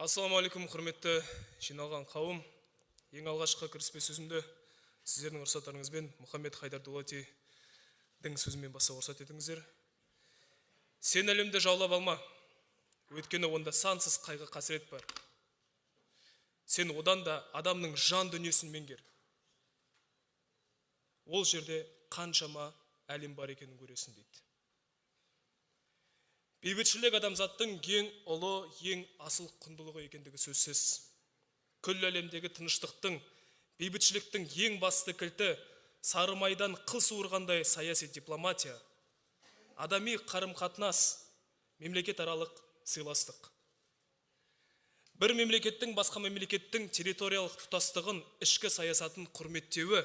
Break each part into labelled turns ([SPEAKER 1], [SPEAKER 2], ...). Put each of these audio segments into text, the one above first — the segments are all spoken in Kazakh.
[SPEAKER 1] Ассалаумағалейкум, құрметті жиналған қауым. Ең алғашқы кіріспе сөзімді сіздердің рұқсаттарыңызбен Мұхаммед Хайдар Дулатидің сөзімен бастауға рұқсат етіңіздер. Сен әлемді жаулап алма, өйткені онда сансыз қайғы қасірет бар. Сен одан да адамның жан дүниесін меңгер. Ол жерде қаншама әлем бар екенін көресің дейді. Бейбітшілік адамзаттың ең ұлы, ең асыл құндылығы екендігі сөзсіз. Күллі әлемдегі тыныштықтың, бейбітшіліктің ең басты кілті сары майдан қыл суырғандай саяси дипломатия, адами қарым-қатынас, мемлекетаралық сыйластық. Бір мемлекеттің басқа мемлекеттің территориялық тұтастығын, ішкі саясатын құрметтеуі,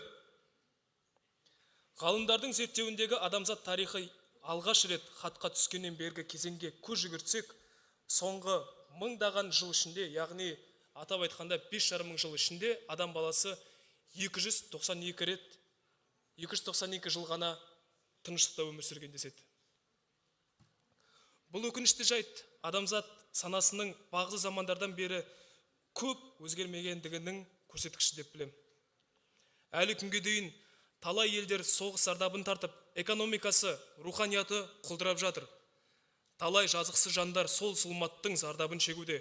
[SPEAKER 1] ғалымдардың зерттеуіндегі адамзат тарихы алғаш рет хатқа түскеннен бергі кезеңге көз жүгіртсек, соңғы мыңдаған жыл ішінде, яғни атап айтқанда 5,5 мың жыл ішінде адам баласы 292 жыл ғана тыныштықта өмір сүрген деседі. Бұл өкінішті жайт адамзат санасының бағзы замандардан бері көп өзгермегендігінің көрсеткіші деп білем. Әлі күнге дейін талай елдер соғыс зардабын тартып, экономикасы, руханияты құлдырап жатыр. Талай жазықсыз жандар сол зұлматтың зардабын шегуде.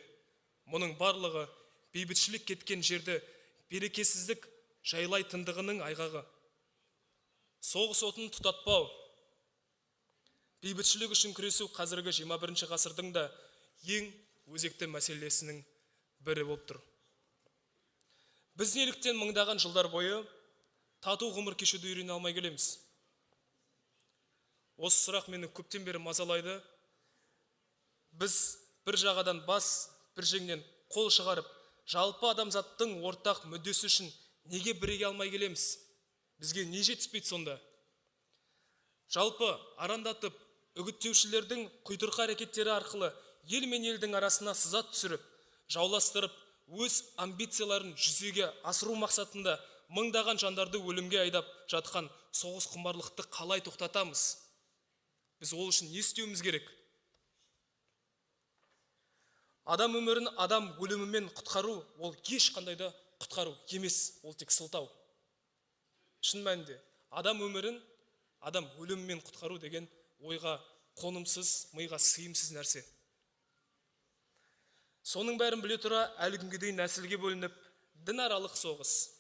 [SPEAKER 1] Мұның барлығы бейбітшілік кеткен жерді берекесіздік жайлайтындығының айғағы. Соғыс отын тұтатпау, бейбітшілік үшін күресу қазіргі 21 ғасырдың да ең өзекті мәселесінің бірі болып тұр. Біз неліктен мыңдаған жылдар бойы тату ғұмыр кешуді үйрене алмай келеміз? Осы сұрақ мені көптен бері мазалайды. Біз бір жағадан бас, бір жеңнен қол шығарып, жалпы адамзаттың ортақ мүддесі үшін неге біріге алмай келеміз? Бізге не жетіспейді сонда? Жалпы арандатып, үгіттеушілердің құйтырқы әрекеттері арқылы ел мен елдің арасына сызат түсіріп, жауластырып, өз амбицияларын жүзеге асыру мақсатында мыңдаған жандарды өлімге айдап жатқан соғыс құмарлықты қалай тоқтатамыз? Біз ол үшін не істеуіміз керек? Адам өмірін адам өлімімен құтқару, ол ешқандай да құтқару емес, ол тек сылтау. Шын мәнінде, адам өмірін адам өлімімен құтқару деген ойға қонымсыз, миға сыйымсыз нәрсе. Соның бәрін біле тұра, әлі күнге дейін нәсілге бөлініп, дінаралық соғыс,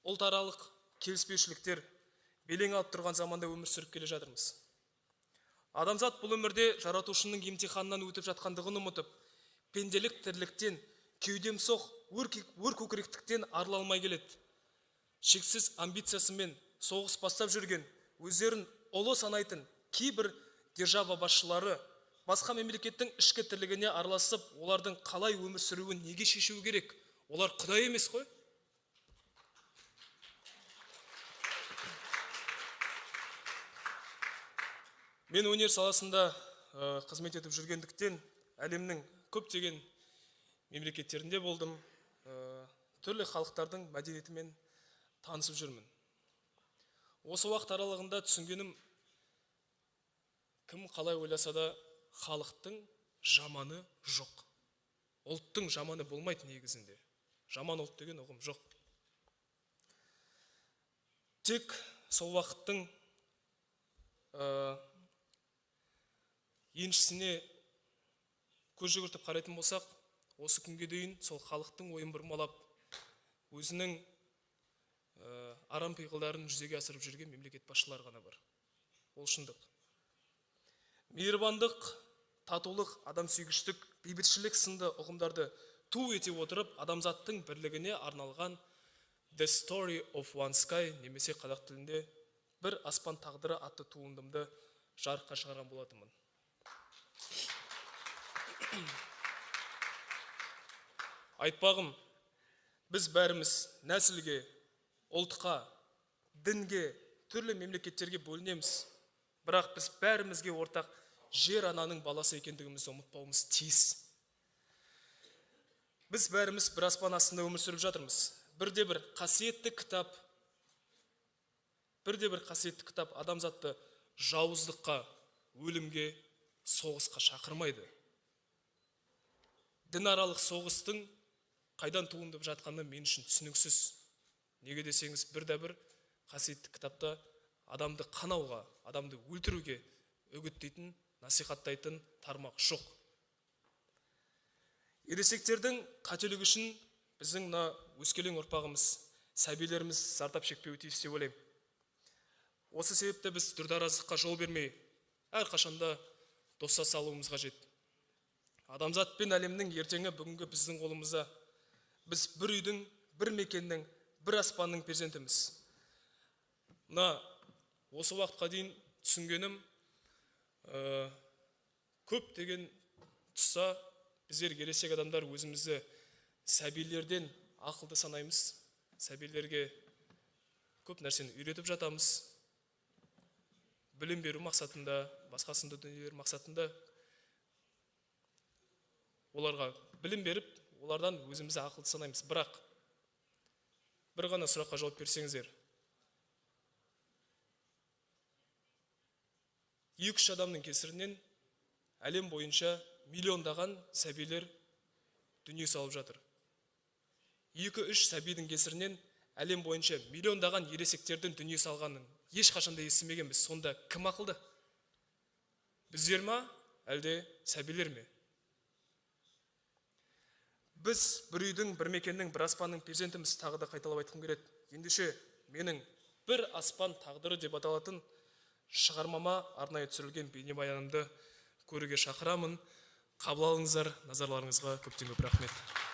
[SPEAKER 1] ұлтаралық келіспеушіліктер белең алып тұрған заманда өмір сүріп келе жатырмыз. Адамзат бұл өмірде жаратушының емтиханынан өтіп жатқандығын ұмытып, пенделік тірліктен, кеудемсоқ өр көкіректіктен арыла алмай келеді. Шексіз амбициясымен соғыс бастап жүрген, өздерін ұлы санайтын кейбір держава басшылары басқа мемлекеттің ішкі тірлігіне араласып, олардың қалай өмір сүруін неге шешуі керек? Олар құдай емес қой? Мен өнер саласында қызмет етіп жүргендіктен әлемнің көптеген мемлекеттерінде болдым, түрлі халықтардың мәдениетімен танысып жүрмін. Осы уақыт аралығында түсінгенім, кім қалай ойласа да халықтың жаманы жоқ. Ұлттың жаманы болмайды негізінде. Жаман ұлт деген ұғым жоқ. Тек сол уақыттың еншісіне көз жүгіртіп қарайтын болсақ, осы күнге дейін сол халықтың ойын бұрмалап, өзінің арам пиғылдарын жүзеге асырып жүрген мемлекет басшылары ғана бар. Ол шындық. Мейірбандық, татулық, адамсүйгіштік, бейбітшілік сынды ұғымдарды ту ете отырып, адамзаттың бірлігіне арналған The Story of One Sky немесе қазақ тілінде бір аспан тағдыры атты туындымды жарыққа шығарған болатынмын. Айтпағым, біз бәріміз нәсілге, ұлтқа, дінге, түрлі мемлекеттерге бөлінеміз. Бірақ біз бәрімізге ортақ жер ананың баласы екендігімізді ұмытпауымыз тиіс. Біз бәріміз бір аспан астында өмір сүріп жатырмыз. Бірде-бір қасиетті кітап адамзатты жауыздыққа, өлімге, соғысқа шақырмайды. дінаралық соғыстың қайдан туындап жатқаны мен үшін түсініксіз. Неге десеңіз, бір қасиетті кітапта адамды қанауға, адамды өлтіруге үгіттейтін, насихаттайтын тармақ жоқ. Ересектердің қателігі үшін біздің өскелең ұрпағымыз, сәбилеріміз зардап шекпеуі тиіс деп ойлаймын. Осы себепті біз дүрдаразыққа жол бермей, әрқашанда достас алуымыз қажет. Адамзат пен әлемнің ертеңі бүгінгі біздің қолымызда. Біз бір үйдің, бір мекеннің, бір аспанның перзентіміз. Осы уақытқа дейін түсінгенім, көп деген тұста біздер ересек адамдар өзімізді сәбилерден ақылды санаймыз. Сәбилерге көп нәрсені үйретіп жатамыз. Білім беру мақсатында, басқасында дүниелер мақсатында оларға білім беріп, олардан өзімізді ақылды санаймыз. Бірақ бір ғана сұраққа жауап берсеңіздер. 2-3 адамның кесірінен әлем бойынша миллиондаған сәбилер дүние салып жатыр. 2-3 сәбидің кесірінен әлем бойынша миллиондаған ересектердің дүние салғанын ешқашанда естімегенбіз. Сонда кім ақылды? Біздер ме, әлде сәбилер ме? Біз бір үйдің, бір мекеннің, бір аспанның перзентіміз, тағы да қайталап айтқым келеді. Ендеше менің бір аспан тағдыры деп аталатын шығармама арнайы түсірілген бейнебаянымды көруге шақырамын. Қабыл алыңыздар, назарларыңызға көптен көп рахмет.